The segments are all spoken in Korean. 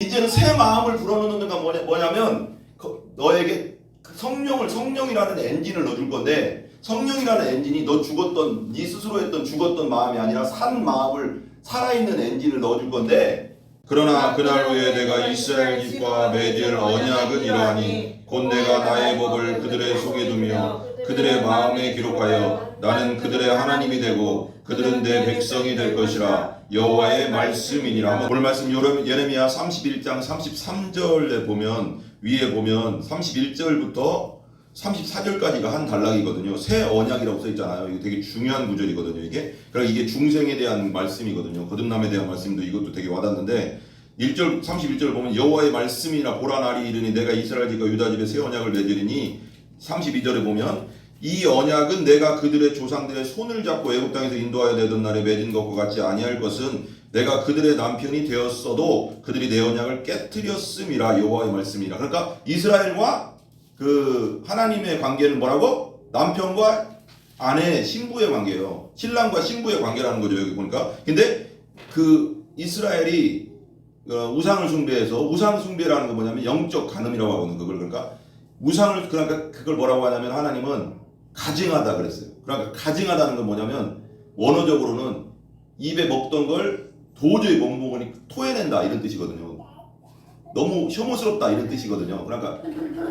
이제는 새 마음을 불어넣는 건 뭐냐면 너에게 성령이라는 엔진을 넣어줄 건데, 성령이라는 엔진이 너 죽었던, 네 스스로 했던 죽었던 마음이 아니라 산 마음을, 살아있는 엔진을 넣어줄 건데, 그러나 그날 후에 내가 이스라엘 집과 맺을 언약은 이러하니 곧 내가 나의 법을 그들의 속에 두며 그들의 마음에 기록하여 나는 그들의 하나님이 되고 그들은 내 백성이 될 것이라. 여호와의 말씀이니라. 오늘 말씀 예레미야 31장 33절에 보면, 위에 보면 31절부터 34절까지가 한 단락이거든요. 새 언약이라고 써 있잖아요. 이게 되게 중요한 구절이거든요. 그러니까 이게 중생에 대한 말씀이거든요. 거듭남에 대한 말씀도 이것도 되게 와닿는데, 1절 31절 보면 여호와의 말씀이라 보라 날이 이르니 내가 이스라엘 집과 유다 집에 새 언약을 맺으리니, 32절에 보면 이 언약은 내가 그들의 조상들의 손을 잡고 애굽 땅에서 인도하여 내던 날에 맺은 것과 같지 아니할 것은 내가 그들의 남편이 되었어도 그들이 내 언약을 깨뜨렸음이라. 여호와의 말씀이라. 그러니까 이스라엘과 그 하나님의 관계는 뭐라고? 남편과 아내, 신부의 관계예요. 신랑과 신부의 관계라는 거죠, 여기 보니까. 근데 그 이스라엘이 우상을 숭배해서, 우상 숭배라는 건 뭐냐면 영적 간음이라고 하거든요. 그러니까 그러니까 그걸 뭐라고 하냐면 하나님은 가증하다 그랬어요. 그러니까 가증하다는 건 뭐냐면 원어적으로는 입에 먹던 걸 도저히 못 먹으니 토해낸다 이런 뜻이거든요. 너무 혐오스럽다 이런 뜻이거든요. 그러니까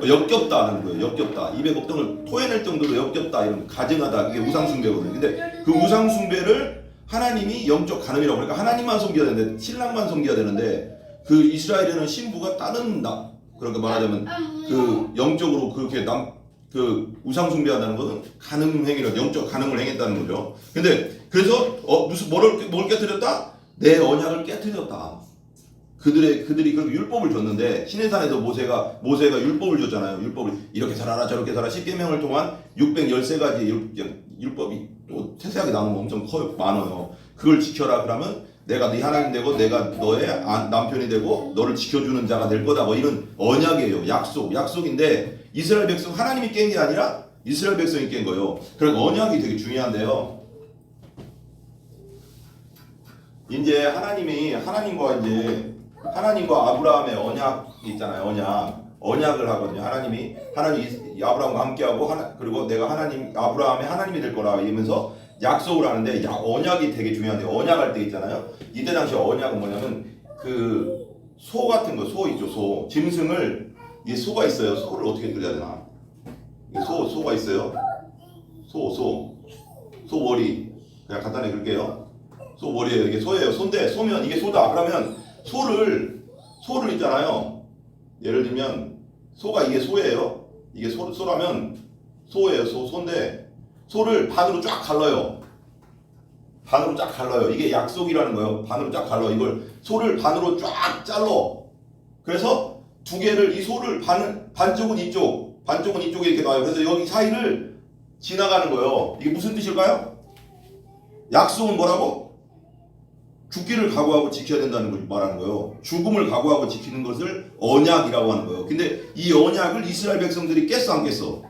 역겹다는 거예요. 역겹다. 입에 먹던 걸 토해낼 정도로 역겹다, 이런 가증하다. 그게 우상 숭배거든요. 근데 그 우상 숭배를 하나님이 영적 간음이라고, 그러니까 하나님만 섬겨야 되는데, 신랑만 섬겨야 되는데, 그 이스라엘에는 신부가 다른 그러니까 말하자면 그 영적으로 그렇게 그 우상 숭배한다는 것은 간음 행위를, 영적 간음을 행했다는 거죠. 근데 그래서 뭘 깨뜨렸다? 내 언약을 깨뜨렸다. 그들이 그 율법을 줬는데, 시내산에서 모세가 율법을 줬잖아요. 율법을 이렇게 살아라 저렇게 살아라, 10계명을 통한 613가지 율법이 또 세세하게 나오면 엄청 많아요. 그걸 지켜라. 그러면 내가 네 하나님 되고 내가 너의 남편이 되고 너를 지켜주는 자가 될 거다. 뭐 이런 언약이에요. 약속인데 이스라엘 백성, 하나님이 깬 게 아니라 이스라엘 백성이 깬 거예요. 그러니까 언약이 되게 중요한데요. 이제 하나님과 아브라함의 언약이 있잖아요. 언약을 하거든요. 하나님이 아브라함과 함께하고 그리고 내가 아브라함의 하나님이 될 거라 이러면서 약속을 하는데, 언약이 되게 중요한데, 언약할 때 있잖아요. 이때 당시 언약은 뭐냐면 그 소 같은 거, 소 있죠. 소 짐승을, 이게 소가 있어요. 소를 어떻게 그려야 되나? 소가 있어요. 소 머리 그냥 간단히 그릴게요. 소 머리예요. 이게 소예요. 소인데, 소면 이게 소다. 그러면 소를 있잖아요. 예를 들면 소가, 이게 소예요. 이게 소라면 소예요. 소인데 소를 반으로 쫙 갈라요. 이게 약속이라는 거예요. 반으로 쫙 갈라. 이걸 소를 반으로 쫙 잘라. 그래서 두 개를, 이 소를 반쪽은 이쪽, 반쪽은 이쪽에 이렇게 놔요. 그래서 여기 사이를 지나가는 거예요. 이게 무슨 뜻일까요? 약속은 뭐라고? 죽기를 각오하고 지켜야 된다는 걸 말하는 거예요. 죽음을 각오하고 지키는 것을 언약이라고 하는 거예요. 근데 이 언약을 이스라엘 백성들이 깼어, 안 깼어?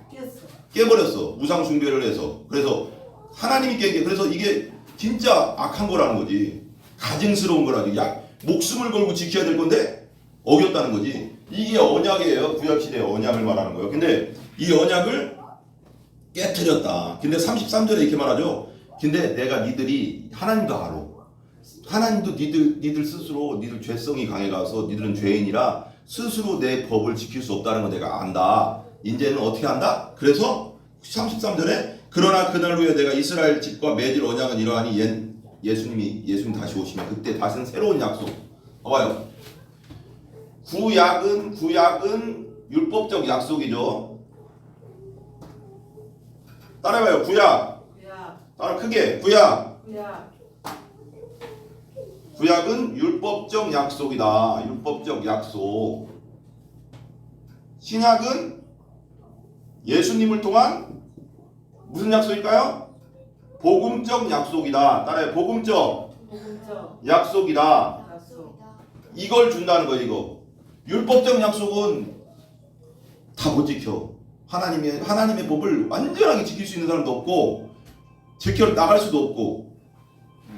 깨버렸어. 우상 숭배를 해서. 그래서 하나님이 깬 게, 그래서 이게 진짜 악한 거라는 거지. 가증스러운 거라지. 목숨을 걸고 지켜야 될 건데 어겼다는 거지. 이게 언약이에요. 구약시대의 언약을 말하는 거예요. 근데 이 언약을 깨뜨렸다. 근데 33절에 이렇게 말하죠. 근데 내가 니들이, 하나님도 알아. 하나님도 니들 스스로, 니들 죄성이 강해가서 니들은 죄인이라 스스로 내 법을 지킬 수 없다는 거 내가 안다. 이제는 어떻게 한다? 그래서 33절에 그러나 그날 후에 내가 이스라엘 집과 맺을 언약은 이러하니, 예수님 다시 오시면 그때 다시는 새로운 약속. 봐봐요. 구약은 율법적 약속이죠. 따라해봐요. 구약. 따라 크게. 구약은 율법적 약속이다. 율법적 약속. 신약은 예수님을 통한 무슨 약속일까요? 복음적 약속이다. 따라해. 복음적 약속이다. 이걸 준다는 거예요. 이거. 율법적 약속은 다 못 지켜. 하나님의 법을 완전하게 지킬 수 있는 사람도 없고, 지켜 나갈 수도 없고.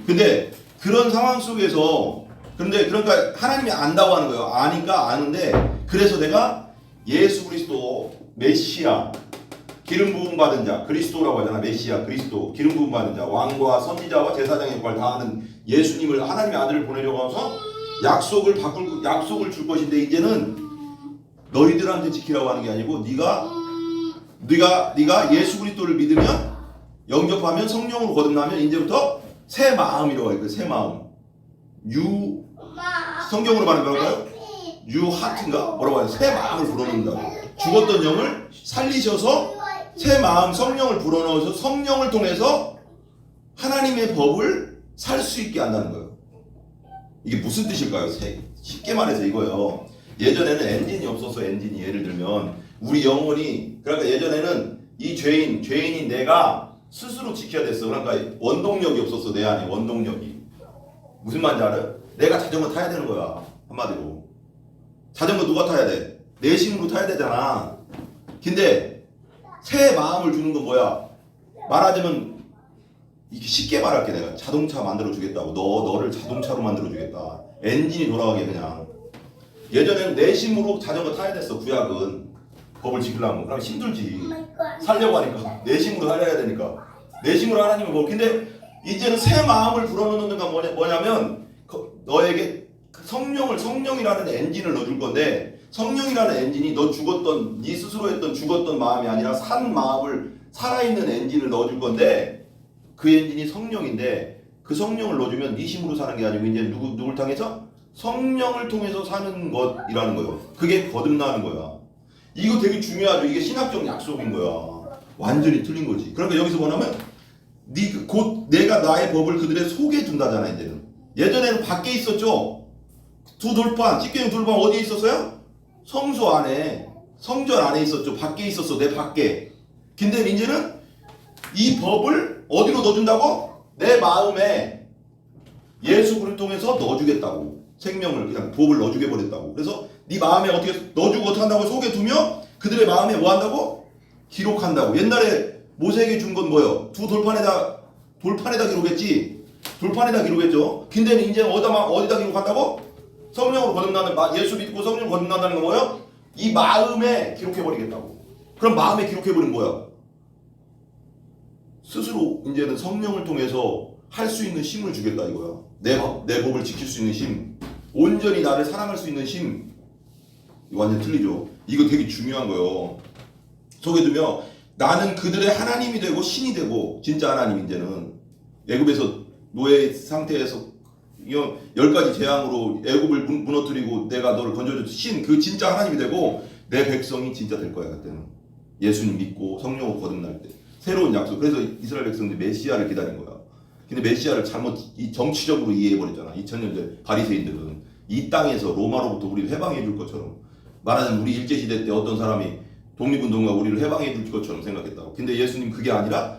근데 그런 상황 속에서 그런데 그러니까 하나님이 안다고 하는 거예요. 아니까 아는데 그래서 내가 예수 그리스도 메시아 기름 부음 받은 자 그리스도라고 하잖아. 메시아 그리스도 기름 부음 받은 자 왕과 선지자와 제사장의 역할을 다하는 예수님을 하나님의 아들을 보내려고 해서 약속을 줄 것인데 이제는 너희들한테 지키라고 하는 게 아니고 네가 예수 그리스도를 믿으면 영접하면 성령으로 거듭나면 이제부터 새 마음이라고 해요. 새 마음. 성경으로 말하면 뭐랄까요? 하트인가? 뭐라고 해요? 새 마음을 불어넣는다고. 죽었던 영을 살리셔서 새 마음 성령을 불어넣어서 성령을 통해서 하나님의 법을 살 수 있게 한다는 거예요. 이게 무슨 뜻일까요? 쉽게 말해서 이거예요. 예전에는 엔진이 없어서 엔진이 예를 들면 우리 영혼이 그러니까 예전에는 이 죄인인 내가 스스로 지켜야 됐어. 그러니까 원동력이 없었어. 내 안에 원동력이. 무슨 말인지 알아요? 내가 자전거 타야 되는 거야. 한마디로. 자전거 누가 타야 돼? 내 힘으로 타야 되잖아. 근데 새 마음을 주는 건 뭐야? 말하자면 이렇게 쉽게 말할게. 내가 자동차 만들어 주겠다고. 너를 자동차로 만들어 주겠다. 엔진이 돌아가게 그냥. 예전에는 내 힘으로 자전거 타야 됐어. 구약은 법을 지키려면. 그럼 힘들지. 살려고 하니까 내 힘으로 살려야 되니까. 내 힘으로 하나님을 뭐. 근데 이제는 새 마음을 불어넣는 건 뭐냐면 너에게 성령이라는 엔진을 넣어줄 건데 성령이라는 엔진이 네 스스로 했던 죽었던 마음이 아니라 산 마음을 살아있는 엔진을 넣어줄 건데 그 엔진이 성령인데 그 성령을 넣어주면 네 힘으로 사는 게 아니고 이제 누굴 통해서? 성령을 통해서 사는 것이라는 거예요. 그게 거듭나는 거야. 이거 되게 중요하죠. 이게 신학적 약속인 거야. 완전히 틀린 거지. 그러니까 여기서 뭐냐면 곧 내가 나의 법을 그들의 속에 둔다잖아. 이제는. 예전에는 밖에 있었죠. 찢겨진 돌판 어디에 있었어요? 성소 안에 성전 안에 있었죠. 밖에 있었어. 내 밖에. 근데 이제는 이 법을 어디로 넣어준다고? 내 마음에 예수 그리스도를 통해서 넣어주겠다고. 생명을 그냥 법을 넣어주게 버렸다고. 그래서 네 마음에 어떻게 넣어주고 어떻게 한다고? 속에 두며 그들의 마음에 뭐 한다고? 기록한다고. 옛날에 모세에게 준 건 뭐예요? 돌판에다 기록했지. 돌판에다 기록했죠. 근데 이제 어디다 기록한다고? 성령으로 거듭나는 예수 믿고 성령 거듭난다는 건 뭐예요? 이 마음에 기록해버리겠다고. 그럼 마음에 기록해버리면 뭐야? 스스로 이제는 성령을 통해서 할 수 있는 힘을 주겠다 이거야. 내 법을 지킬 수 있는 힘. 온전히 나를 사랑할 수 있는 힘. 이거 완전 틀리죠. 이거 되게 중요한 거예요. 속에 두며 나는 그들의 하나님이 되고 신이 되고 진짜 하나님 이제는 애굽에서 노예 상태에서 10가지 재앙으로 애굽을 무너뜨리고 내가 너를 건져줬지 그 진짜 하나님이 되고 내 백성이 진짜 될 거야 그때는. 예수님 믿고 성령으로 거듭날 때 새로운 약속. 그래서 이스라엘 백성들이 메시아를 기다린 거야. 근데 메시아를 잘못 정치적으로 이해해버렸잖아. 2000년 전 바리새인들은 이 땅에서 로마로부터 우리를 해방해 줄 것처럼 말하자면 우리 일제시대 때 어떤 사람이 독립운동가 우리를 해방해 줄 것처럼 생각했다고. 근데 예수님 그게 아니라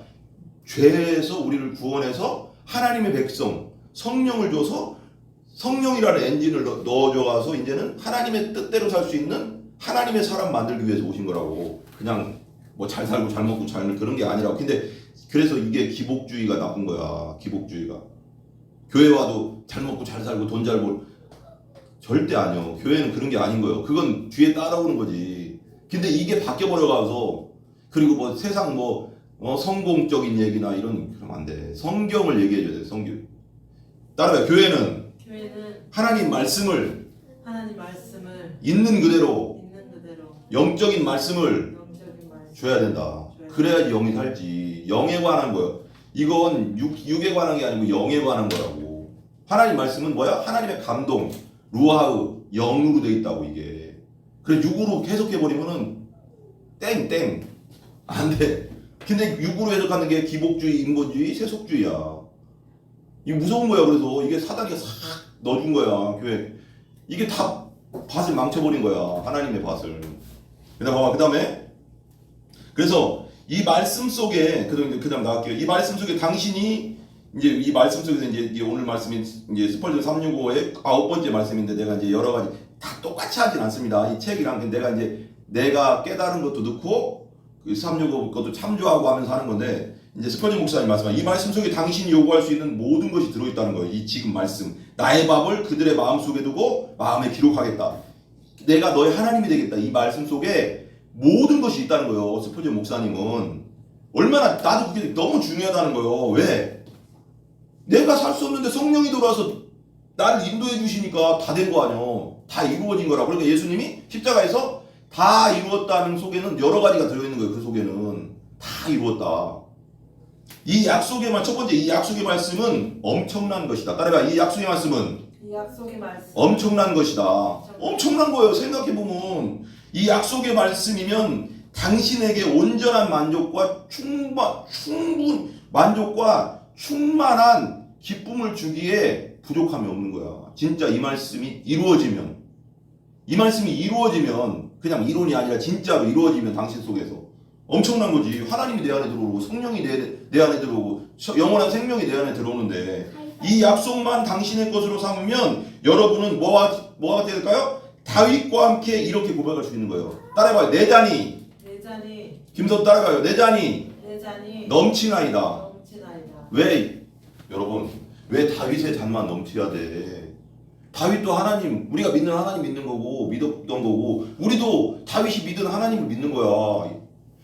죄에서 우리를 구원해서 하나님의 백성 성령을 줘서 성령이라는 엔진을 넣어줘서 이제는 하나님의 뜻대로 살 수 있는 하나님의 사람 만들기 위해서 오신 거라고. 그냥 뭐 잘 살고 잘 먹고 잘 그런 게 아니라고. 근데 그래서 이게 기복주의가 나쁜 거야. 기복주의가. 교회 와도 잘 먹고 잘 살고 돈 잘 벌 절대 아니요. 교회는 그런 게 아닌 거예요. 그건 뒤에 따라오는 거지. 근데 이게 바뀌어버려가서 그리고 뭐 세상 성공적인 얘기나 이런 그러면 안 돼. 성경을 얘기해줘야 돼. 성경. 따라요. 교회는 하나님 말씀을 있는 그대로 영적인 말씀을 줘야 된다. 그래야지 영이 살지. 영에 관한 거예요. 이건 육에 관한 게 아니고 영에 관한 거라고. 하나님 말씀은 뭐야? 하나님의 감동, 루하우, 영으로 돼 있다고 이게. 그래 육으로 해석해버리면은 땡. 안 돼. 근데 육으로 해석하는 게 기복주의, 인본주의, 세속주의야. 이게 무서운 거야. 그래서 이게 사단이 싹 넣어준 거야. 교회. 이게 다 밭을 망쳐버린 거야. 하나님의 밭을. 그 다음에 그래서 이 말씀 속에 그다음 나갈게요. 이 말씀 속에 당신이 이제 이 말씀 속에서 이제 오늘 말씀인 이제 스펄전 365의 9번째 말씀인데 내가 이제 여러 가지 다 똑같이 하진 않습니다. 이 책이랑 내가 깨달은 것도 넣고 그 365 것도 참조하고 하면서 하는 건데 이제 스퍼전 목사님 말씀하신 이 말씀 속에 당신이 요구할 수 있는 모든 것이 들어있다는 거예요. 이 지금 말씀. 나의 밥을 그들의 마음속에 두고 마음에 기록하겠다. 내가 너의 하나님이 되겠다. 이 말씀 속에 모든 것이 있다는 거예요. 스퍼전 목사님은. 얼마나 나도 그게 너무 중요하다는 거예요. 왜? 내가 살 수 없는데 성령이 돌아와서 나를 인도해 주시니까 다 된 거 아니야. 다 이루어진 거라고. 그러니까 예수님이 십자가에서 다 이루었다는 속에는 여러 가지가 들어있는 거예요. 그 속에는 다 이루었다. 이 약속의 첫 번째 이 약속의 말씀은 엄청난 것이다. 따라가. 이 약속의 말씀은 이 약속의 말씀 엄청난 것이다. 엄청난 거예요. 생각해 보면 이 약속의 말씀이면 당신에게 온전한 만족과 만족과 충만한 기쁨을 주기에 부족함이 없는 거야. 진짜 이 말씀이 이루어지면, 이 말씀이 이루어지면 그냥 이론이 아니라 진짜로 이루어지면 당신 속에서 엄청난 거지. 하나님이 내 안에 들어오고 성령이 내 안에 들어오고 영원한 생명이 내 안에 들어오는데 이 약속만 당신의 것으로 삼으면 여러분은 뭐가 될까요? 다윗과 함께 이렇게 고백할 수 있는 거예요. 따라해봐요. 내 잔이 김선 따라가요. 내 잔이 넘치나이다. 왜? 여러분 왜 다윗의 잔만 넘쳐야 돼? 다윗도 하나님, 우리가 믿는 하나님 믿는 거고 믿었던 거고 우리도 다윗이 믿은 하나님을 믿는 거야.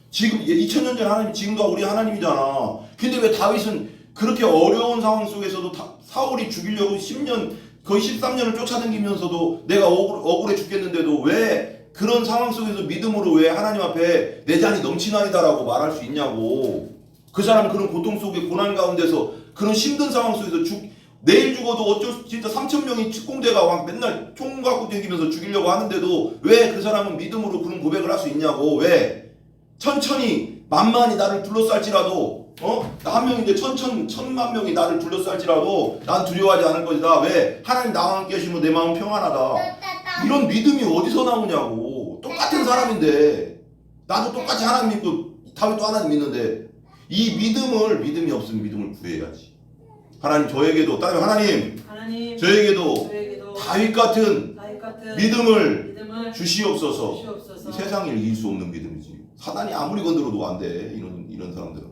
지금 2000년 전 하나님 지금도 우리 하나님이잖아. 근데 왜 다윗은 그렇게 어려운 상황 속에서도 사울이 죽이려고 10년 거의 13년을 쫓아다니면서도 내가 억울해 죽겠는데도 왜 그런 상황 속에서 믿음으로 왜 하나님 앞에 내 잔이 넘치나이다라고 말할 수 있냐고. 그 사람은 그런 고통 속에 고난 가운데서 그런 힘든 상황 속에서 내일 죽어도 어쩔 진짜 3,000명이 특공대가 막 맨날 총 갖고 다니면서 죽이려고 하는데도 왜 그 사람은 믿음으로 그런 고백을 할 수 있냐고. 왜? 천천히 만만이 나를 둘러쌀지라도 나 한 명인데 천만 명이 나를 둘러쌀지라도 난 두려워하지 않을 것이다. 왜? 하나님 나와 함께 하시면 내 마음 평안하다. 이런 믿음이 어디서 나오냐고. 똑같은 사람인데 나도 똑같이 하나님 믿고 다윗도 하나님 믿는데 이 믿음이 없으면 믿음을 구해야지. 하나님 저에게도 하나님 저에게도 다윗 같은 믿음을 주시옵소서. 세상을 이길 수 없는 믿음이지. 사단이 아무리 건드려도 안 돼. 이런 사람들은.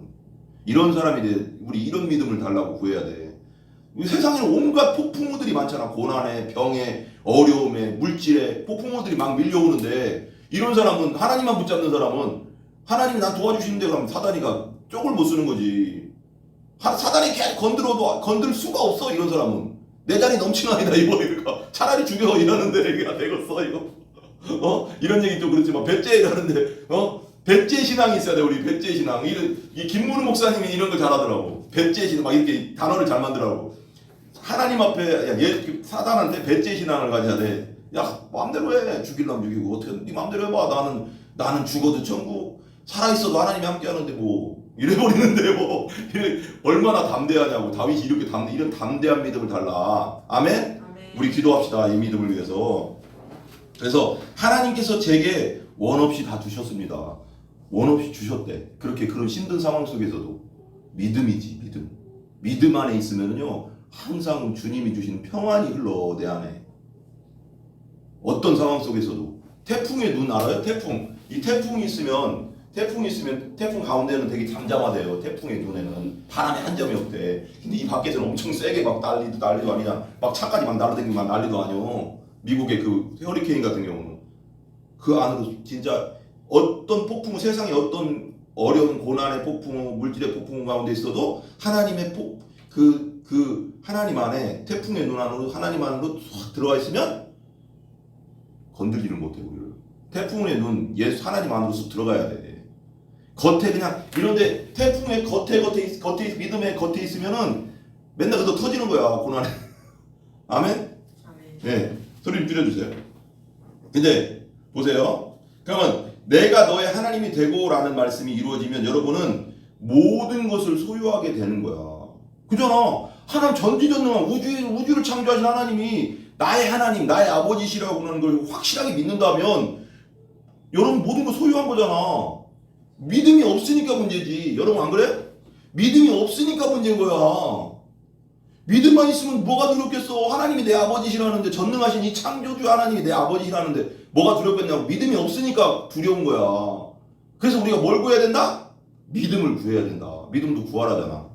이런 사람이 돼. 우리 이런 믿음을 달라고 구해야 돼. 세상에는 온갖 폭풍우들이 많잖아. 고난에, 병에, 어려움에, 물질에 폭풍우들이 막 밀려오는데 이런 사람은 하나님만 붙잡는 사람은 하나님이 난 도와주시는데 그러면 사단이가 쪽을 못 쓰는 거지. 사단이 계속 건드려도 건들 수가 없어. 이런 사람은. 내 잔이 넘치나이다 이거 이러니까 차라리 죽여 이러는데 이게 안 되겠어 이거. 이런 얘기 좀 그렇지만 배째 이러는데 배째 신앙이 있어야 돼. 우리 배째 신앙. 이 김문우 목사님이 이런 거 잘하더라고. 배째 신앙 막 이렇게 단어를 잘 만들더라고. 하나님 앞에 얘 사단한테 배째 신앙을 가져야 돼. 야 마음대로 해. 죽이려면 죽이고 어떻게 네 마음대로 해봐. 나는 죽어도 천국 살아있어도 하나님이 함께 하는데 뭐 이래버리는데 뭐 얼마나 담대하냐고. 다윗이 이렇게 이런 담대한 믿음을 달라. 아멘? 우리 기도합시다. 이 믿음을 위해서. 그래서 하나님께서 제게 원 없이 다 주셨습니다. 원 없이 주셨대. 그런 힘든 상황 속에서도 믿음이지. 믿음 안에 있으면요 항상 주님이 주시는 평안이 흘러 내 안에. 어떤 상황 속에서도. 태풍의 눈 알아요? 태풍. 이 태풍이 있으면 태풍 가운데는 되게 잠잠하대요. 태풍의 눈에는 바람이 한 점이 없대. 근데 이 밖에서는 엄청 세게 막 난리도 아니잖아. 막 차까지 막 날아다니고 막 난리도 아니요. 미국의 그 허리케인 같은 경우는 그 안으로 진짜 어떤 폭풍, 세상에 어떤 어려운 고난의 폭풍, 물질의 폭풍 가운데 있어도 하나님의 하나님 안에 태풍의 눈 안으로 하나님 안으로 쏙 들어가 있으면 건들지를 못해 우리를. 태풍의 눈 예수 하나님 안으로 쏙 들어가야 돼. 겉에 그냥 이런데 태풍의 겉에 믿음의 겉에 있으면은 맨날 그거 터지는 거야 고난에. 아멘? 네, 소리 좀 줄여주세요. 근데 보세요. 그러면 내가 너의 하나님이 되고라는 말씀이 이루어지면 여러분은 모든 것을 소유하게 되는 거야. 그잖아. 하나님 전지전능한 우주를 창조하신 하나님이 나의 하나님, 나의 아버지시라고 하는 걸 확실하게 믿는다면 여러분 모든 걸 소유한 거잖아. 믿음이 없으니까 문제지. 여러분 안 그래? 믿음이 없으니까 문제인 거야. 믿음만 있으면 뭐가 두렵겠어. 하나님이 내 아버지시라는데, 전능하신 이 창조주 하나님이 내 아버지시라는데 뭐가 두렵겠냐고. 믿음이 없으니까 두려운 거야. 그래서 우리가 뭘 구해야 된다? 믿음을 구해야 된다. 믿음도 구하라잖아.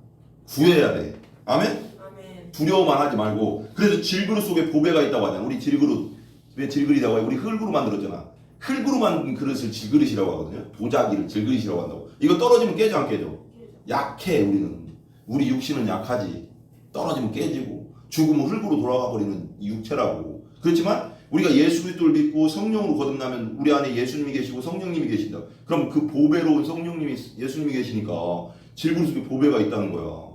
구해야 돼. 아멘? 아멘. 두려워만 하지 말고. 그래서 질그릇 속에 보배가 있다고 하잖아. 우리 질그릇 왜 질그릇이라고 해? 우리 흙으로 만들었잖아. 흙으로 만든 그릇을 질그릇이라고 하거든요. 도자기를 질그릇이라고 한다고. 이거 떨어지면 깨져 안 깨져? 약해. 우리 육신은 약하지. 떨어지면 깨지고 죽으면 흙으로 돌아가 버리는 육체라고. 그렇지만 우리가 예수 그리스도를 믿고 성령으로 거듭나면 우리 안에 예수님이 계시고 성령님이 계신다. 그럼 그 보배로운 성령님이 예수님이 계시니까 질그릇 속에 보배가 있다는 거야.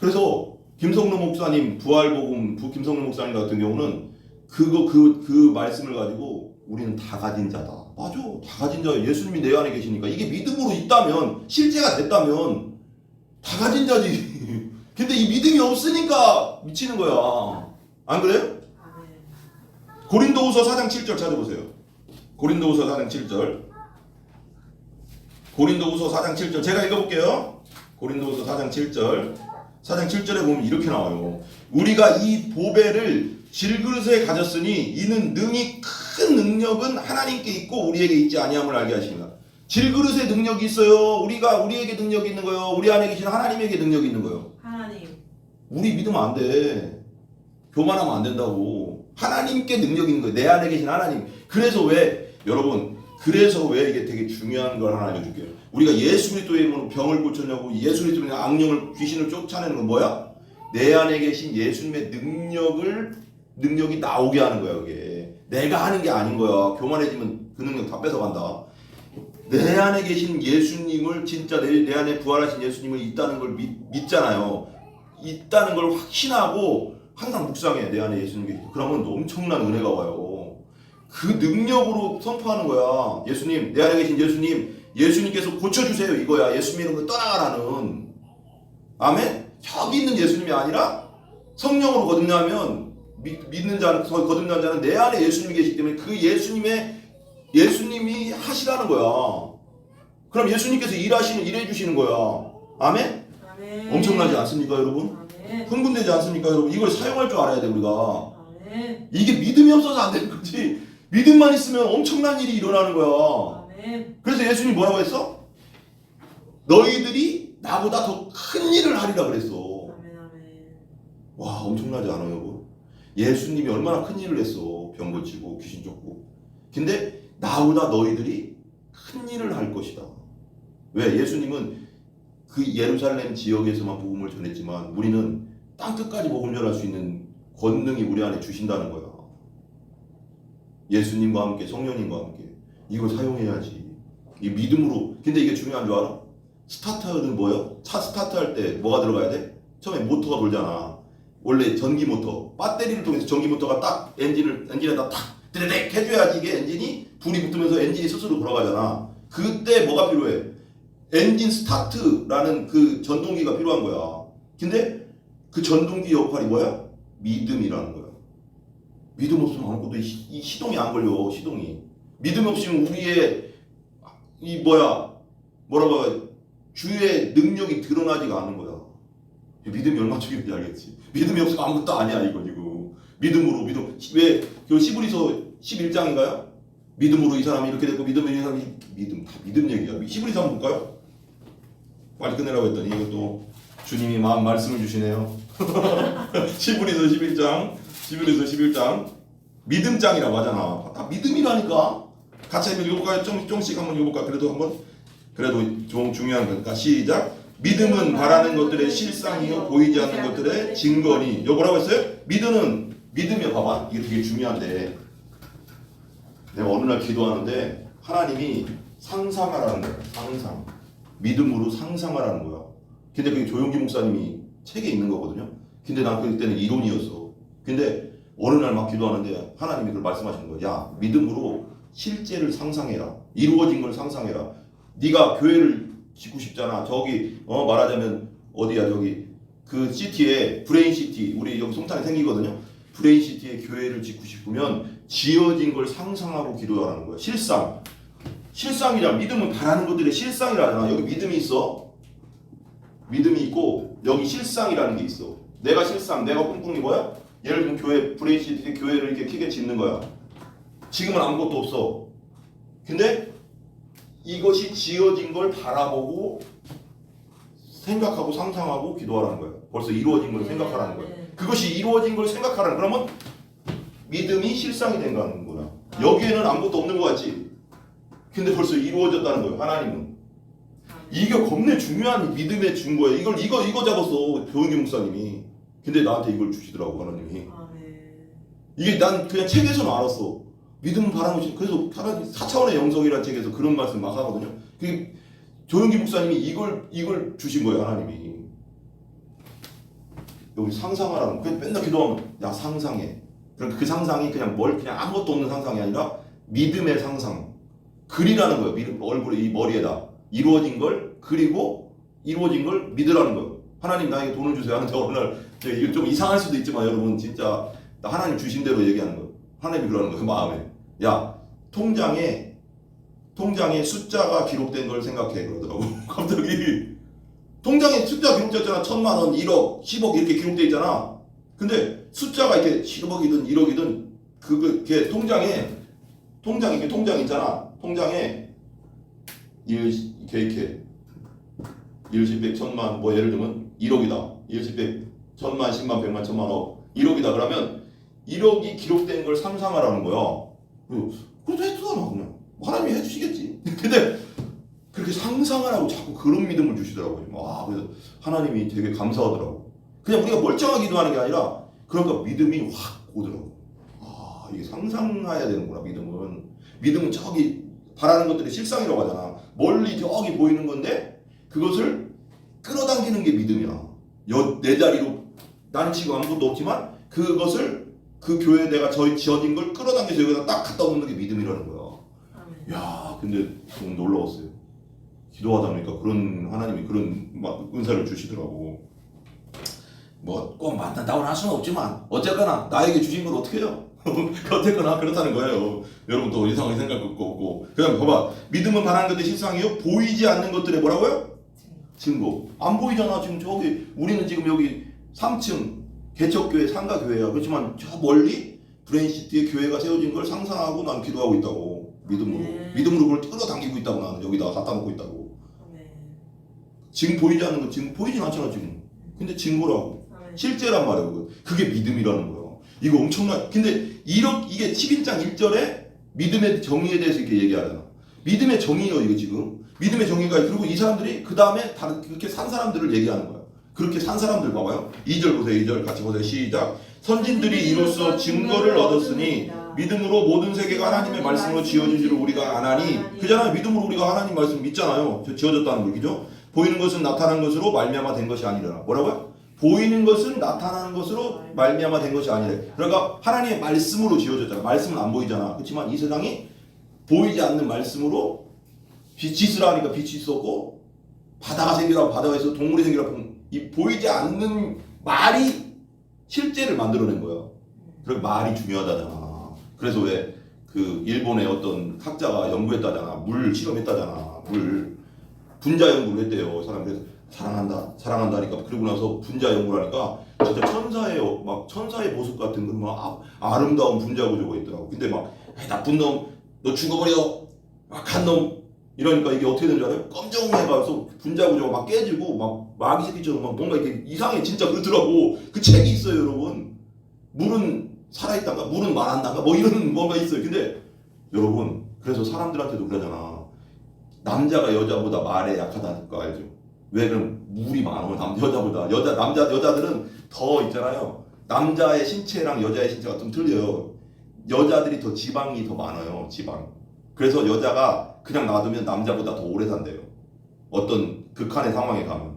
그래서 김성로 목사님 부활복음 김성로 목사님 같은 경우는 그 말씀을 가지고 우리는 다 가진 자다. 맞아. 다 가진 자예요. 예수님이 내 안에 계시니까. 이게 믿음으로 있다면 실제가 됐다면 다 가진 자지. 근데 이 믿음이 없으니까 미치는 거야. 안 그래요? 고린도후서 4장 7절 찾아보세요. 고린도후서 4장 7절. 고린도후서 4장 7절. 제가 읽어볼게요. 고린도후서 4장 7절. 4장 7절에 보면 이렇게 나와요. 우리가 이 보배를 질그릇에 가졌으니 이는 능히 큰 능력은 하나님께 있고 우리에게 있지 아니함을 알게 하십니다. 질그릇에 능력이 있어요. 우리에게 능력이 있는 거예요. 우리 안에 계신 하나님에게 능력이 있는 거예요. 하나님. 우리 믿으면 안 돼. 교만하면 안 된다고. 하나님께 능력이 있는 거예요. 내 안에 계신 하나님. 그래서 왜 이게 되게 중요한 걸 하나 알려줄게요. 우리가 예수 그리스도의 이름으로 병을 고쳤냐고, 예수 그리스도의 이름으로 악령을, 귀신을 쫓아내는 건 뭐야? 내 안에 계신 예수님의 능력이 나오게 하는 거야. 그게 내가 하는 게 아닌 거야. 교만해지면 그 능력 다 뺏어간다. 내 안에 계신 예수님을, 진짜 내 안에 부활하신 예수님을 있다는 걸 믿잖아요. 있다는 걸 확신하고 항상 묵상해. 내 안에 예수님이. 그러면 엄청난 은혜가 와요. 그 능력으로 선포하는 거야. 예수님, 내 안에 계신 예수님께서 고쳐주세요. 이거야. 예수 믿는 거 떠나가라는. 아멘? 저기 있는 예수님이 아니라 성령으로 거듭나면 거듭난 자는 내 안에 예수님이 계시기 때문에 그 예수님이 하시라는 거야. 그럼 예수님께서 일해 주시는 거야. 아멘? 아멘. 엄청나지 않습니까, 여러분? 아멘. 흥분되지 않습니까, 여러분? 이걸 사용할 줄 알아야 돼, 우리가. 아멘. 이게 믿음이 없어서 안 되는 거지. 믿음만 있으면 엄청난 일이 일어나는 거야. 아멘. 그래서 예수님 뭐라고 했어? 너희들이 나보다 더 큰 일을 하리라 그랬어. 아멘. 아멘. 와, 엄청나지 않아요, 여러분? 예수님이 얼마나 큰 일을 했어. 병 고치고 귀신 쫓고. 근데 나보다 너희들이 큰 일을 할 것이다. 왜? 예수님은 그 예루살렘 지역에서만 복음을 전했지만 우리는 땅끝까지 복음을 전할 수 있는 권능이 우리 안에 주신다는 거야. 예수님과 함께, 성령님과 함께. 이걸 사용해야지. 이 믿음으로. 근데 이게 중요한 줄 알아? 스타트는 뭐예요? 차 스타트할 때 뭐가 들어가야 돼? 처음에 모터가 돌잖아. 원래 전기 모터. 배터리를 통해서 전기 모터가 딱 엔진에다 탁 드르륵 해줘야지 이게 엔진이 불이 붙으면서 엔진이 스스로 돌아가잖아. 그때 뭐가 필요해? 엔진 스타트라는 그 전동기가 필요한 거야. 근데 그 전동기 역할이 뭐야? 믿음이라는 거야. 믿음 없으면 아무것도 이 시동이 안 걸려. 시동이. 믿음 없으면 우리의 뭐라고 해야 주의 능력이 드러나지가 않는 거야. 믿음이 얼마나 중요한지 알겠지. 믿음이 없으면 아무것도 아니야 이거 지금. 믿음으로 왜 그 시브리서 11장인가요? 믿음으로 이 사람이 이렇게 됐고 믿음으로 이 사람이 다 믿음 얘기야. 시브리서 한번 볼까요? 빨리 끝내라고 했더니 이것도 주님이 말씀을 주시네요. 시브리서 11장 믿음장이라고 하잖아. 다 믿음이라니까. 같이 한번 읽어볼까요? 조금씩 한번 읽어볼까? 그래도 좀 중요한 거니까 시작. 믿음은 바라는 것들의 실상이요 보이지 않는 것들의 증거니. 이거 뭐라고 했어요? 믿음이요. 봐봐. 이게 되게 중요한데 내가 어느 날 기도하는데 하나님이 상상하라는 거야. 상상. 믿음으로 상상하라는 거야. 근데 그게 조용기 목사님이 책에 있는 거거든요. 근데 난 그때는 이론이었어. 근데 어느 날 막 기도하는데 하나님이 그걸 말씀하시는 거야. 야, 믿음으로 실제를 상상해라. 이루어진 걸 상상해라. 네가 교회를 짓고 싶잖아. 저기 말하자면 어디야 저기 그 시티에 브레인시티 우리 여기 송탄에 생기거든요. 브레인시티에 교회를 짓고 싶으면 지어진 걸 상상하고 기도하라는 거야. 실상이라. 믿음은 바라는 것들의 실상이라잖아. 여기 믿음이 있어. 믿음이 있고 여기 실상이라는 게 있어. 내가 꿈꾸는 게 뭐야? 예를 들면 교회 브레인시티 교회를 이렇게 크게 짓는 거야. 지금은 아무것도 없어. 근데 이것이 지어진 걸 바라보고 생각하고 상상하고 기도하라는 거예요. 벌써 이루어진 걸 생각하라는 거예요. 네. 그것이 이루어진 걸 생각하라는 그러면 믿음이 실상이 된 거구나. 여기에는 아무것도 없는 것 같지. 근데 벌써 이루어졌다는 거예요. 하나님은. 이게 겁내 중요한 믿음의 증거예요. 이거 잡았어 조은기 목사님이. 근데 나한테 이걸 주시더라고 하나님이. 이게 난 그냥 책에서는 알았어. 믿음은 바라는 것이. 그래서 하나님 4차원의 영성이라는 책에서 그런 말씀 막 하거든요. 그게 조은기 목사님이 이걸 주신 거예요. 하나님이. 여기 상상하라는 거. 맨날 기도하면 야 상상해. 그러니까 그 상상이 그냥 아무것도 없는 상상이 아니라 믿음의 상상. 그리라는 거예요. 믿음 얼굴에 이 머리에다 이루어진 걸 그리고 이루어진 걸 믿으라는 거예요. 하나님 나에게 돈을 주세요 하는데 어느 날 이게 좀 이상할 수도 있지만 여러분 진짜 하나님 주신 대로 얘기하는 거예요. 하나님이 그러는 거예요. 마음에. 야 통장에 숫자가 기록된 걸 생각해 그러더라고. 갑자기 통장에 숫자 기록됐잖아. 1,000만 원, 1억, 10억 이렇게 기록돼 있잖아. 근데 숫자가 이렇게 10억이든 1억이든 그게 통장에 있잖아. 통장에 1, 10, 100, 1000만 뭐 예를 들면 1억이다. 1, 10, 100, 1000만, 10만, 100만, 1000만, 억 1억이다. 그러면 1억이 기록된 걸 상상하라는 거야. 그래도 해주잖아 그냥. 하나님이 해주시겠지. 근데 그렇게 상상을 하고 자꾸 그런 믿음을 주시더라고요. 와, 그래서 하나님이 되게 감사하더라고. 그냥 우리가 멀쩡하게 기도하는 게 아니라 그러니까 믿음이 확 오더라고. 아, 이게 상상해야 되는구나. 믿음은 저기 바라는 것들이 실상이라고 하잖아. 멀리 저기 보이는 건데 그것을 끌어당기는 게 믿음이야. 내 자리로 나는 지금 아무것도 없지만 그것을 그 교회에 내가 지어진 걸 끌어당겨서 여기다 딱 갖다 놓는 게 믿음이라는 거야. 야, 근데 너무 놀라웠어요. 기도하다 보니까 그런 하나님이 그런 막 은사를 주시더라고. 뭐 꼭 나오나 할 수는 없지만 어쨌거나 나에게 주신 걸 어떻게 해요? 어쨌거나 그렇다는 거예요. 여러분 또 이상하게 생각할 거 없고. 그냥 봐봐. 믿음은 바라는 것들의 실상이요. 보이지 않는 것들의 뭐라고요? 증거. 안 보이잖아. 지금 저기 우리는 지금 여기 3층 개척교회 상가교회야. 그렇지만 저 멀리 브레인시티에 교회가 세워진 걸 상상하고 난 기도하고 있다고. 믿음으로 그걸 끌어당기고 있다고. 나는 여기다가 갖다 놓고 있다고. 지금 보이지 않는 건 지금 보이진 않잖아 지금. 근데 증거라고. 실제란 말이에요. 그게 믿음이라는 거예요. 이거 엄청난. 근데 이게 11장 1절에 믿음의 정의에 대해서 이렇게 얘기하잖아. 믿음의 정의요 이거 지금. 믿음의 정의가. 그리고 이 사람들이 그 다음에 다른 그렇게 산 사람들을 얘기하는 거야. 그렇게 산 사람들 봐봐요. 2절 보세요. 2절 같이 보세요. 시작. 선진들이 이로써 증거를 얻었으니 믿음으로 모든 세계가 하나님의 말씀으로 지어진 줄을 우리가 아나니. 그잖아요. 믿음으로 우리가 하나님 말씀 믿잖아요. 지어졌다는 거. 그죠? 보이는 것은 나타난 것으로 말미암아 된 것이 아니라. 뭐라고요? 보이는 것은 나타나는 것으로 말미암아 된 것이 아니래. 그러니까 하나님의 말씀으로 지어졌잖아. 말씀은 안 보이잖아. 그렇지만 이 세상이 보이지 않는 말씀으로 빛이 있으라니까 빛이 있었고 바다가 생기라고 바다가 있어 동물이 생기라고 이 보이지 않는 말이 실제를 만들어낸 거야. 그리고 말이 중요하다잖아. 그래서 왜 그 일본의 어떤 학자가 연구했다잖아. 물 실험했다잖아. 물 분자 연구를 했대요. 사람 그래서 사랑한다 하니까 그러고 나서 분자 연구를 하니까 진짜 천사의 모습 같은 그런 막 아름다운 분자 구조가 있더라고. 근데 막 나쁜 놈 너 죽어버려 악한 놈 이러니까 이게 어떻게 되는 줄 알아요? 검정해가서 분자 구조가 막 깨지고 막 마귀 새끼처럼 막 뭔가 이렇게 이상해. 진짜 그렇더라고. 그 책이 있어요 여러분. 물은 살아있단가 물은 말한단가 뭐 이런 뭔가 있어요. 근데 여러분 그래서 사람들한테도 그러잖아. 남자가 여자보다 말에 약하다는 거 알죠? 왜 그럼 물이 많아 여자보다. 여자들은 더 있잖아요. 남자의 신체랑 여자의 신체가 좀 틀려요. 여자들이 더 지방이 더 많아요. 지방. 그래서 여자가 그냥 놔두면 남자보다 더 오래 산대요. 어떤 극한의 상황에 가면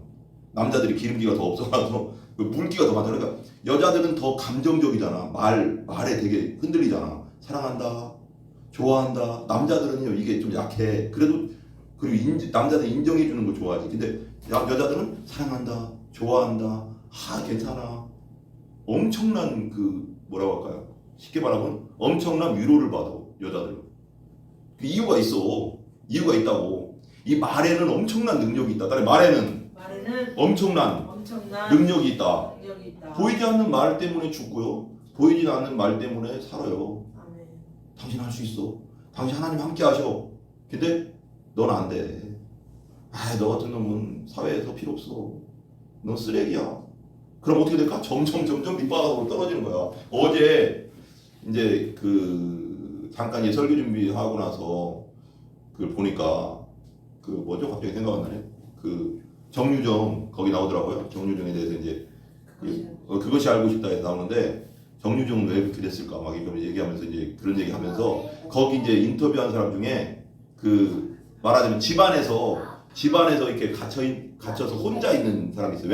남자들이 기름기가 더 없어서 물기가 더 많다. 그러니까 여자들은 더 감정적이잖아. 말에 되게 흔들리잖아. 사랑한다, 좋아한다. 남자들은요 이게 좀 약해. 그리고 남자들 인정해 주는 걸 좋아하지. 근데 여자들은 사랑한다, 좋아한다, 괜찮아. 엄청난 뭐라고 할까요? 쉽게 말하면 엄청난 위로를 받아 여자들은. 그 이유가 있어. 이유가 있다고. 이 말에는 엄청난 능력이 있다. 말에는 엄청난 능력이 있다. 보이지 않는 말 때문에 죽고요. 보이지 않는 말 때문에 살아요. 당신 할 수 있어. 당신 하나님 함께 하셔. 근데 넌 안 돼. 너 같은 놈은 사회에서 필요 없어. 너 쓰레기야. 그럼 어떻게 될까? 점점 밑바닥으로 떨어지는 거야. 어제 이제 잠깐 설교 준비하고 나서 그걸 보니까 뭐죠? 갑자기 생각 안 나네. 정유정 거기 나오더라고요. 정유정에 대해서 이제 그것이 알고 싶다 해서 나오는데 정유정은 왜 그렇게 됐을까 막 이거 얘기하면서 이제 그런 얘기하면서 거기 이제 인터뷰한 사람 중에 말하자면 집안에서 이렇게 갇혀서 혼자 있는 사람이 있어요.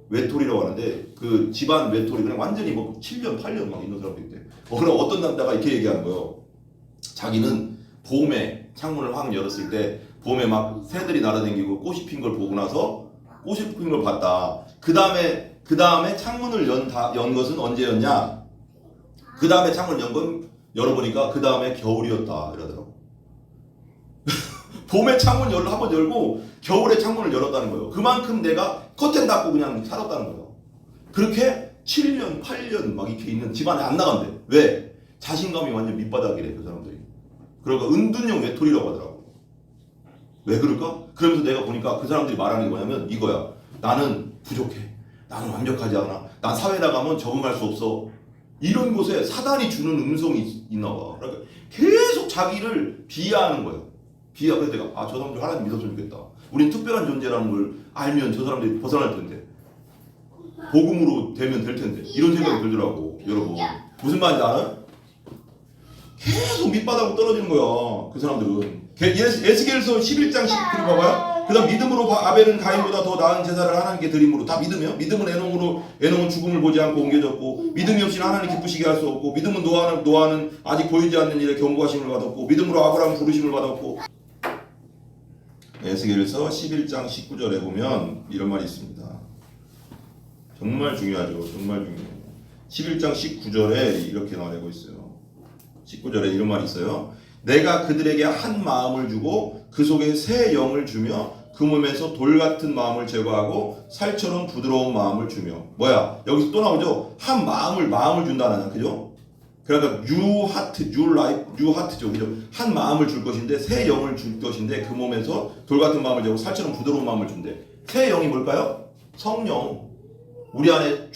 외톨이라고 하는데 집안 외톨이 그냥 완전히 뭐 7년 8년 막 있는 사람도 있대. 그럼 어떤 남자가 이렇게 얘기하는 거예요. 자기는 봄에 창문을 확 열었을 때 봄에 막 새들이 날아다니고 꽃이 핀 걸 보고 나서 꽃이 핀 걸 봤다. 그 다음에 창문을 연 것은 언제였냐? 그 다음에 창문을 열어보니까 그 다음에 겨울이었다 이러더라고. 봄에 창문 한번 열고 겨울에 창문을 열었다는 거예요. 그만큼 내가 커튼 닫고 그냥 살았다는 거예요. 그렇게 7년, 8년 막 이렇게 있는 집안에 안 나간대. 왜? 자신감이 완전 밑바닥이래 그 사람들이. 그러니까 은둔형 외톨이라고 하더라고. 왜 그럴까? 그러면서 내가 보니까 그 사람들이 말하는 게 뭐냐면 이거야. 나는 부족해. 나는 완벽하지 않아. 난 사회 나가면 적응할 수 없어. 이런 곳에 사단이 주는 음성이 있나 봐. 그러니까 계속 자기를 비하하는 거예요. 그래서 내가 저 사람들 하나님 믿었으면 좋겠다. 우린 특별한 존재라는 걸 알면 저 사람들이 벗어날 텐데 복음으로 되면 될 텐데 이런 생각이 들더라고. 여러분 무슨 말인지 알아요? 계속 밑바닥으로 떨어지는 거야. 그 사람들은 에스겔서 11장 10절 봐봐요. 그 다음 믿음으로 아벨은 가인보다 더 나은 제사를 하나님께 드림으로. 다 믿음이요. 믿음은 에녹은 죽음을 보지 않고 옮겨졌고, 믿음이 없이는 하나님 기쁘시게 할 수 없고, 믿음은 노아는 아직 보이지 않는 일에 경고하심을 받았고, 믿음으로 아브라함 부르심을 받았고. 에스겔서 11장 19절에 보면 이런 말이 있습니다. 정말 중요하죠. 정말 중요해요. 11장 19절에 이렇게 말하고 있어요. 19절에 이런 말이 있어요. 내가 그들에게 한 마음을 주고 그 속에 새 영을 주며 그 몸에서 돌 같은 마음을 제거하고 살처럼 부드러운 마음을 주며. 뭐야? 여기서 또 나오죠. 한 마음을 준다는, 그죠? 그러니까 new heart죠, 그죠? 한 마음을 줄 것인데 새 영을 줄 것인데 그 몸에서 돌 같은 마음을 제거하고 살처럼 부드러운 마음을 준대. 새 영이 뭘까요? 성령. 우리 안에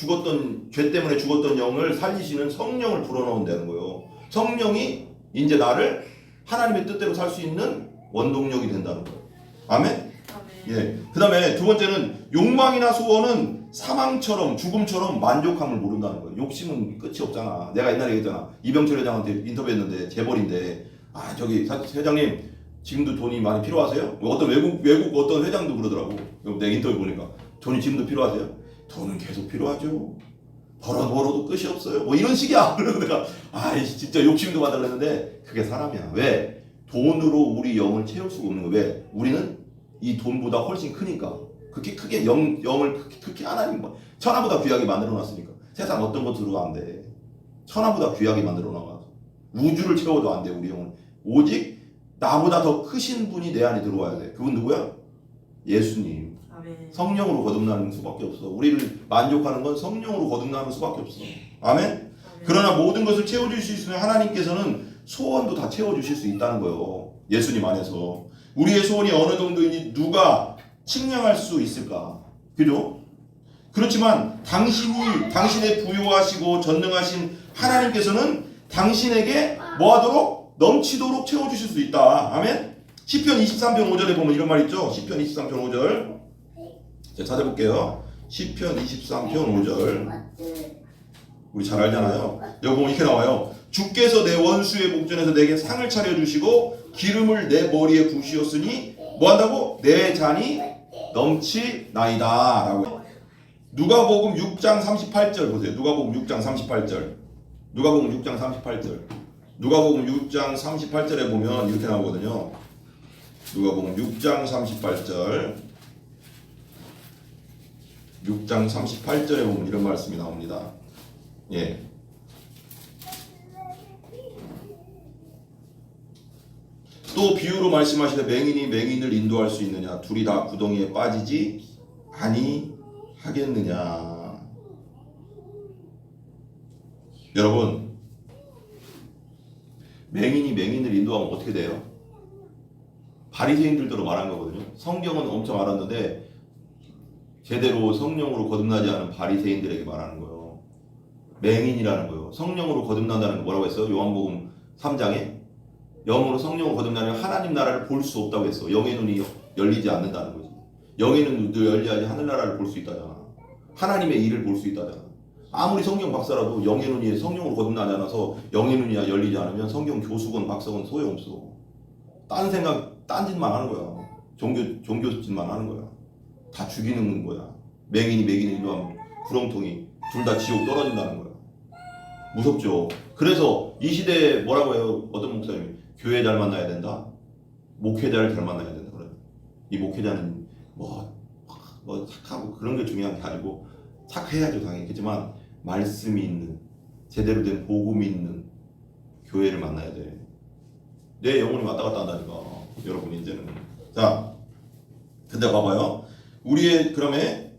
죄 때문에 죽었던 영을 살리시는 성령을 불어넣은다는 거예요. 성령이 이제 나를 하나님의 뜻대로 살 수 있는 원동력이 된다는 거예요. 아멘? 예. 그 다음에 두 번째는 욕망이나 소원은 사망처럼 죽음처럼 만족함을 모른다는 거예요. 욕심은 끝이 없잖아. 내가 옛날에 얘기했잖아. 이병철 회장한테 인터뷰했는데 재벌인데 저기 회장님 지금도 돈이 많이 필요하세요? 어떤 외국 어떤 회장도 그러더라고. 내가 인터뷰 보니까 돈이 지금도 필요하세요? 돈은 계속 필요하죠. 벌어도 끝이 없어요. 뭐 이런 식이야. 그래서 내가 진짜 욕심도 받으려는데 그게 사람이야. 왜? 돈으로 우리 영을 채울 수가 없는 거야. 왜? 우리는 이 돈보다 훨씬 크니까. 그렇게 크게 영을 그렇게 하나님 천하보다 귀하게 만들어 놨으니까. 세상 어떤 것으로 안 돼. 천하보다 귀하게 만들어 놔. 우주를 채워도 안 돼. 우리 영은. 오직 나보다 더 크신 분이 내 안에 들어와야 돼. 그분 누구야? 예수님. 아멘. 성령으로 거듭나는 수밖에 없어. 우리를 만족하는 건 성령으로 거듭나는 수밖에 없어. 아멘? 아멘. 그러나 모든 것을 채워주실 수 있는 하나님께서는 소원도 다 채워주실 수 있다는 거예요. 예수님 안에서. 우리의 소원이 어느 정도인지 누가 측량할 수 있을까? 그죠? 그렇지만 당신의 부요하시고 전능하신 하나님께서는 당신에게 뭐하도록? 넘치도록 채워주실 수 있다. 아멘? 시편 23편 5절에 보면 이런 말 있죠? 시편 23편 5절. 자, 찾아볼게요. 시편 23편 5절. 우리 잘 알잖아요. 여기 보면 이렇게 나와요. 주께서 내 원수의 목전에서 내게 상을 차려주시고 기름을 내 머리에 부으셨으니 뭐한다고? 내 잔이 넘치나이다 라고. 누가복음 6장 38절 보세요. 누가복음 6장 38절. 누가복음 6장 38절. 누가복음 6장 38절에 보면 이렇게 나오거든요. 누가복음 6장 38절. 6장 38절에 보면 이런 말씀이 나옵니다. 예. 또 비유로 말씀하시되 맹인이 맹인을 인도할 수 있느냐? 둘이 다 구덩이에 빠지지 아니하겠느냐? 여러분, 맹인이 맹인을 인도하면 어떻게 돼요? 바리새인들대로 말한 거거든요. 성경은 엄청 알았는데 제대로 성령으로 거듭나지 않은 바리새인들에게 말하는 거예요. 맹인이라는 거예요. 성령으로 거듭난다는 거 뭐라고 했어요? 요한복음 3장에 영으로 성령으로 거듭나면 하나님 나라를 볼 수 없다고 했어. 영의 눈이 열리지 않는다는 거지. 영의 눈도 열려야지 하늘나라를 볼 수 있다잖아. 하나님의 일을 볼 수 있다잖아. 아무리 성경 박사라도 영의 눈이 성령으로 거듭나지 않아서 영의 눈이 열리지 않으면 성경 교수건 박사건 소용없어. 딴 생각, 딴 짓만 하는 거야. 종교 짓만 하는 거야. 다 죽이는 거야. 맹인이 일로 하면 구렁텅이 둘 다 지옥 떨어진다는 거야. 무섭죠. 그래서 이 시대에 뭐라고 해요? 어떤 목사님이 교회 잘 만나야 된다. 목회자를 잘 만나야 된다. 그래. 이 목회자는 뭐 착하고 그런 게 중요한 게 아니고 착해야죠 당연히겠지만 말씀이 있는 제대로 된 복음이 있는 교회를 만나야 돼. 내 영혼이 왔다 갔다 한다니까 여러분 이제는. 자, 근데 봐봐요. 우리의 그러면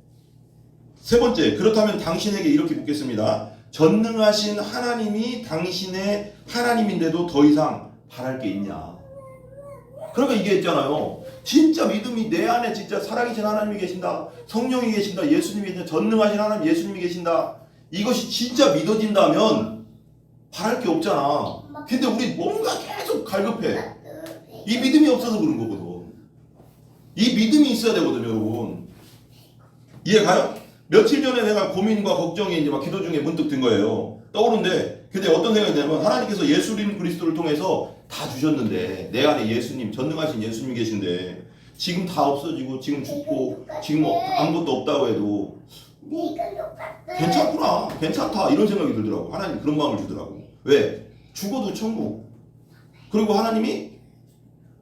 세 번째, 그렇다면 당신에게 이렇게 묻겠습니다. 전능하신 하나님이 당신의 하나님인데도 더 이상 바랄 게 있냐? 그러니까 이게 있잖아요. 진짜 믿음이 내 안에 진짜 살아계신 하나님이 계신다. 성령이 계신다. 예수님이 계신다. 전능하신 하나님 예수님이 계신다. 이것이 진짜 믿어진다면 바랄 게 없잖아. 근데 우리 뭔가 계속 갈급해. 이 믿음이 없어서 그런 거거든. 이 믿음이 있어야 되거든요, 여러분. 이해 가요? 며칠 전에 내가 고민과 걱정이 이제 막 기도 중에 문득 든 거예요. 떠오르는데, 근데 어떤 생각이 드냐면 하나님께서 예수님 그리스도를 통해서 다 주셨는데 내 안에 예수님, 전능하신 예수님이 계신데 지금 다 없어지고 지금 죽고 지금 아무것도 없다고 해도 괜찮구나, 괜찮다 이런 생각이 들더라고. 하나님 그런 마음을 주더라고. 왜? 죽어도 천국. 그리고 하나님이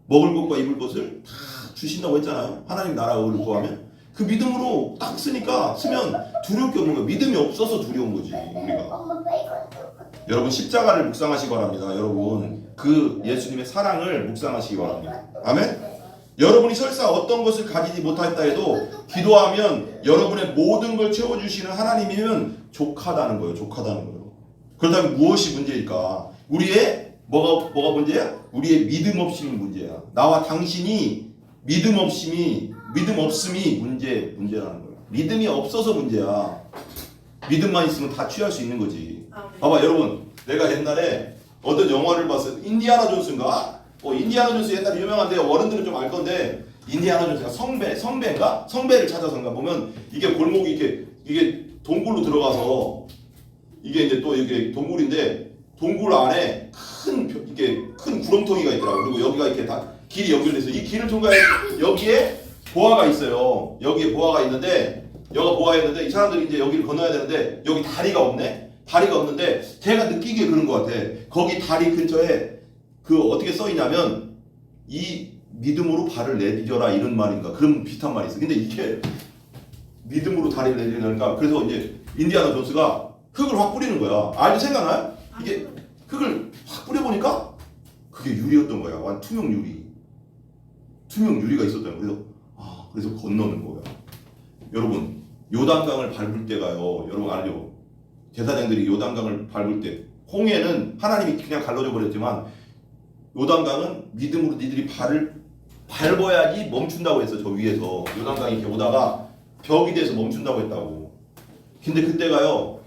먹을 것과 입을 것을 다 주신다고 했잖아요. 하나님 나라를 구하면. 그 믿음으로 딱 쓰면 두려울 게 없는 거예요. 믿음이 없어서 두려운 거지 우리가. 여러분 십자가를 묵상하시기 바랍니다. 여러분 그 예수님의 사랑을 묵상하시기 바랍니다. 아멘. 여러분이 설사 어떤 것을 가지지 못했다 해도 기도하면 여러분의 모든 걸 채워주시는 하나님이면 족하다는 거예요. 족하다는 거예요. 그렇다면 무엇이 문제일까? 우리의 뭐가 문제야? 우리의 믿음 없음이 문제야. 나와 당신이 믿음 없음이 문제라는 거예요. 믿음이 없어서 문제야. 믿음만 있으면 다 취할 수 있는 거지. 봐봐 여러분, 내가 옛날에 어떤 영화를 봤어요. 인디아나 존스인가? 인디아나 존스 옛날에 유명한데 어른들은 좀 알 건데 인디아나 존스가 성배인가? 성배를 찾아서인가 보면 이게 골목이 이게 동굴로 들어가서 이게 이제 또 이게 동굴인데 동굴 안에 큰 구렁텅이가 있더라고. 그리고 여기가 이렇게 다 길이 연결돼서 이 길을 통과해 여기에 보아가 있어요. 여기에 보아가 있는데 여기가 보아였는데 이 사람들이 이제 여기를 건너야 되는데 여기 다리가 없네. 다리가 없는데 걔가 느끼기에 그런 것 같아. 거기 다리 근처에 어떻게 써 있냐면 이 믿음으로 발을 내디뎌라 이런 말인가 그런 비슷한 말이 있어. 근데 이게 믿음으로 다리를 내디려니까 그래서 이제 인디아나 존스가 흙을 확 뿌리는 거야. 생각나요? 이게 흙을 확 뿌려보니까 그게 유리였던 거야. 완 투명 유리가 있었잖아요. 그래서 건너는 거야. 여러분 요단강을 밟을 때가요. 여러분 알죠? 제사장들이 요단강을 밟을 때 홍해는 하나님이 그냥 갈라져 버렸지만 요단강은 믿음으로 니들이 발을 밟아야지 멈춘다고 했어. 저 위에서 요단강이 이렇게 오다가 벽이 돼서 멈춘다고 했다고. 근데 그때가요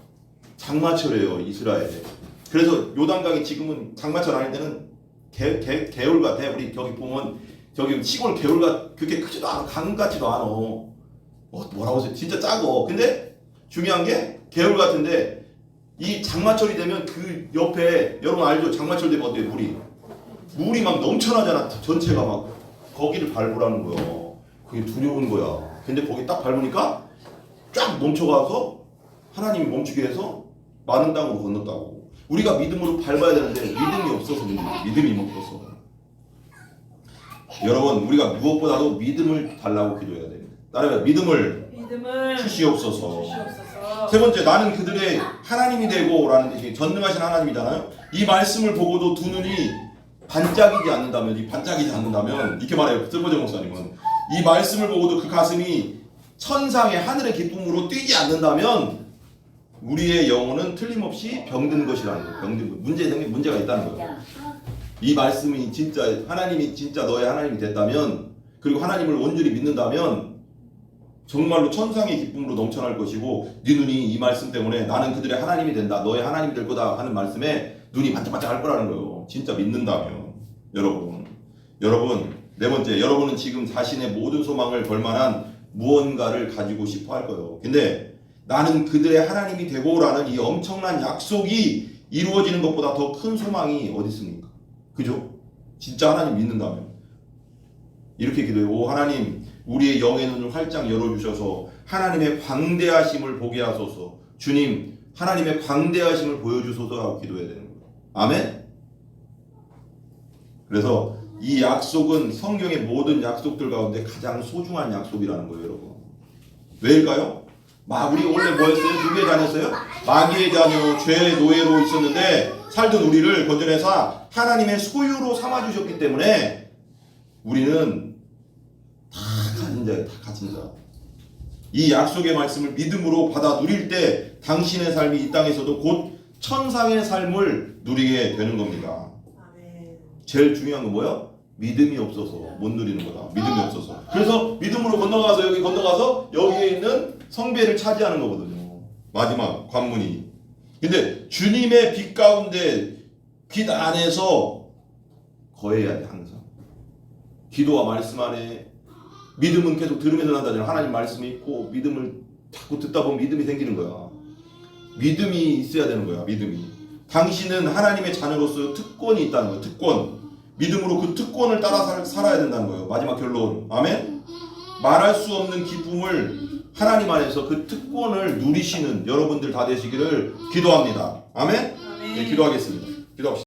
장마철이에요 이스라엘에. 그래서 요단강이 지금은 장마철 아닐 때는 개울 같아. 우리 저기 보면 저기 시골 개울가 그렇게 크지도 않아. 강 같지도 않아. 뭐라고 해서 진짜 작어. 근데 중요한 게 개울 같은데 이 장마철이 되면 그 옆에 여러분 알죠? 장마철 되면 어때요? 물이 막 넘쳐나잖아. 전체가 막 거기를 밟으라는 거야. 그게 두려운 거야. 근데 거기 딱 밟으니까 쫙 넘쳐가서 하나님이 멈추게 해서 많은 땅으로 건넜다고. 우리가 믿음으로 밟아야 되는데 믿음이 없어서 믿음이 없어서. 여러분 우리가 무엇보다도 믿음을 달라고 기도해야 됩니다. 따라해요. 믿음을 주시옵소서. 세 번째, 나는 그들의 하나님이 되고 라는 게 전능하신 하나님이잖아요. 이 말씀을 보고도 두 눈이 반짝이지 않는다면 이렇게 말해요. 들보제 목사님은 이 말씀을 보고도 그 가슴이 천상의 하늘의 기쁨으로 뛰지 않는다면 우리의 영혼은 틀림없이 병든 것이라는 거예요. 문제가 있다는 거예요. 이 말씀이 진짜 하나님이 진짜 너의 하나님이 됐다면, 그리고 하나님을 온전히 믿는다면 정말로 천상의 기쁨으로 넘쳐날 것이고, 네 눈이 이 말씀 때문에 나는 그들의 하나님이 된다, 너의 하나님이 될 거다 하는 말씀에 눈이 반짝반짝 할 거라는 거예요. 진짜 믿는다면. 여러분 네 번째, 여러분은 지금 자신의 모든 소망을 걸 만한 무언가를 가지고 싶어 할 거예요. 근데 나는 그들의 하나님이 되고라는 이 엄청난 약속이 이루어지는 것보다 더 큰 소망이 어디 있습니까? 그죠? 진짜 하나님 믿는다면 이렇게 기도해요. 오 하나님, 우리의 영의 눈을 활짝 열어주셔서 하나님의 광대하심을 보게 하소서. 주님, 하나님의 광대하심을 보여주소서 하고 기도해야 되는 거예요. 아멘? 그래서 이 약속은 성경의 모든 약속들 가운데 가장 소중한 약속이라는 거예요, 여러분. 왜일까요? 우리 원래 뭐였어요? 누구의 자녀였어요? 마귀의 자녀, 죄의 노예로 있었는데 살던 우리를 건져내서 하나님의 소유로 삼아주셨기 때문에 우리는 다 가진 자예요. 다 가진 자. 이 약속의 말씀을 믿음으로 받아 누릴 때 당신의 삶이 이 땅에서도 곧 천상의 삶을 누리게 되는 겁니다. 제일 중요한 건 뭐예요? 믿음이 없어서 못 누리는 거다. 믿음이 없어서. 그래서 믿음으로 건너가서 여기에 있는 성배를 차지하는 거거든요. 마지막 관문이. 근데 주님의 빛 가운데 빛 안에서 거해야 돼. 항상 기도와 말씀 안에. 믿음은 계속 들으면서 난다잖아요. 하나님 말씀이 있고 믿음을 자꾸 듣다 보면 믿음이 생기는 거야. 믿음이 있어야 되는 거야. 믿음이. 당신은 하나님의 자녀로서 특권이 있다는 거예요. 특권. 믿음으로 그 특권을 따라 살아야 된다는 거예요. 마지막 결론. 아멘. 말할 수 없는 기쁨을 하나님 안에서 그 특권을 누리시는 여러분들 다 되시기를 기도합니다. 아멘. 네, 기도하겠습니다. 기도합시다.